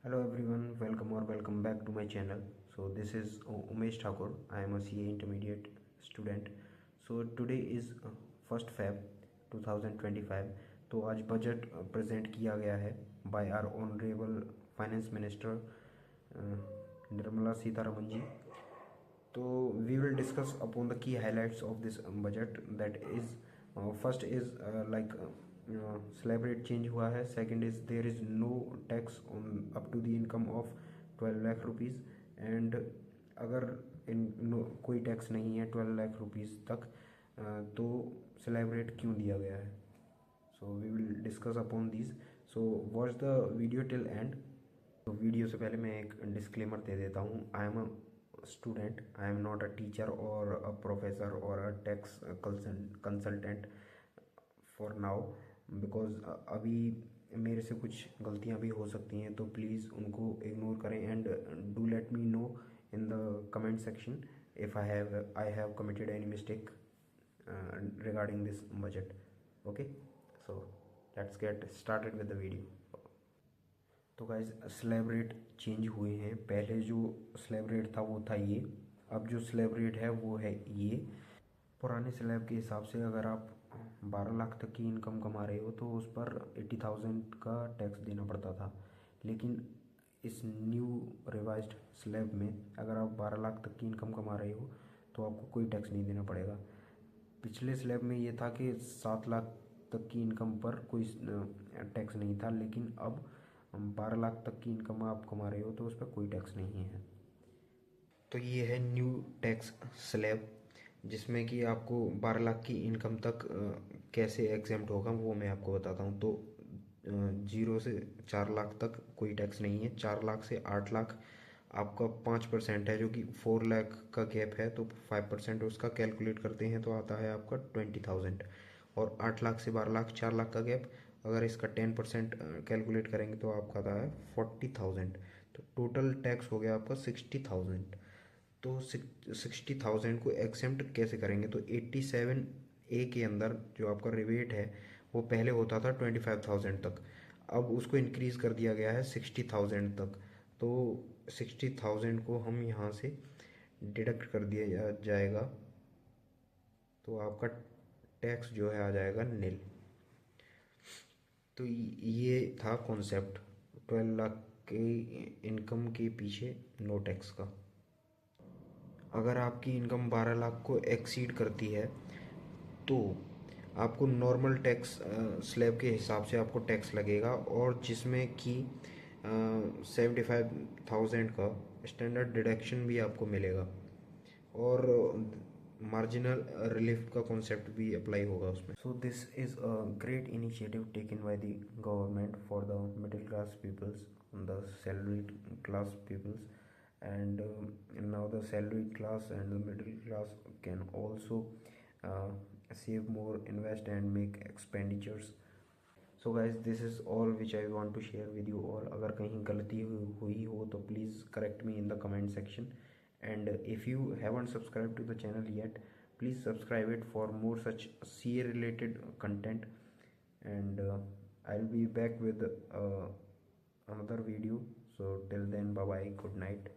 Hello everyone, welcome back to my channel. So this is Umesh Thakur. I am a CA intermediate student. So today is 1st Feb 2025. तो आज budget present किया गया है by our honourable finance minister Nirmala Sitharaman ji. तो we will discuss upon the key highlights of this budget. That is, first is slab rate change हुआ है. Second is there is no tax on up to the income of 12 lakh rupees. And अगर कोई tax नहीं है 12 lakh rupees तक, तो slab rate क्यों दिया गया है. So we will discuss upon this. So watch the video till end. तो वीडियो से पहले मैं एक डिस्क्लेमर दे देता हूँ. I am a student, I am not a teacher और अ प्रोफेसर और a tax consultant for now, because अभी मेरे से कुछ गलतियाँ भी हो सकती हैं. तो प्लीज़ उनको इग्नोर करें and do let me know in the comment section if I have committed any mistake regarding this budget. Okay, so let's get started with the video. तो गाइज स्लैब रेट चेंज हुए हैं. पहले जो slab rate था वो था ये. अब जो स्लैब रेट है वो है ये. पुराने स्लैब के हिसाब से अगर आप 12 लाख तक की इनकम कमा रहे हो तो उस पर 80,000 का टैक्स देना पड़ता था. लेकिन इस न्यू रिवाइज्ड स्लैब में अगर आप 12 लाख तक की इनकम कमा रहे हो तो आपको कोई टैक्स नहीं देना पड़ेगा. पिछले स्लैब में ये था कि 7 लाख तक की इनकम पर कोई टैक्स नहीं था. लेकिन अब 12 लाख तक की इनकम आप कमा रहे हो तो उस पर कोई टैक्स नहीं है. तो ये है न्यू टैक्स स्लैब, जिसमें कि आपको 12 लाख की इनकम तक कैसे एग्जेम्प्ट होगा वो मैं आपको बताता हूँ. तो 0 से 4 लाख तक कोई टैक्स नहीं है. 4 लाख से 8 लाख आपका 5% है, जो कि 4 लाख का गैप है. तो 5% उसका कैलकुलेट करते हैं तो आता है आपका 20,000. और 8 लाख से 12 लाख 4 लाख का गैप, अगर इसका 10% कैलकुलेट करेंगे तो आपका आता है 40,000. तो टोटल टैक्स हो गया आपका 60,000. तो 60,000 को एक्सेम्प्ट कैसे करेंगे. तो 87A के अंदर जो आपका रिबेट है वो पहले होता था 25,000 तक. अब उसको इंक्रीज़ कर दिया गया है 60,000 तक. तो 60,000 को हम यहाँ से डिडक्ट कर दिया जाएगा. तो आपका टैक्स जो है आ जाएगा नील. तो ये था कॉन्सेप्ट 12 लाख के इनकम के पीछे नो टैक्स का. अगर आपकी इनकम 12 लाख को एक्सीड करती है तो आपको नॉर्मल टैक्स स्लैब के हिसाब से आपको टैक्स लगेगा, और जिसमें कि 75,000 का स्टैंडर्ड डिडक्शन भी आपको मिलेगा, और मार्जिनल रिलीफ का कॉन्सेप्ट भी अप्लाई होगा उसमें. So this is a great initiative taken by the government for the middle class peoples, the salaried class peoples. And now the salaried class and the middle class can also save more, invest and make expenditures. So guys, this is all which I want to share with you all. अगर कहीं गलती हुई हो तो please correct me in the comment section. And if you haven't subscribed to the channel yet, please subscribe it for more such CA related content. And I'll be back with another video. So till then, bye bye, good night.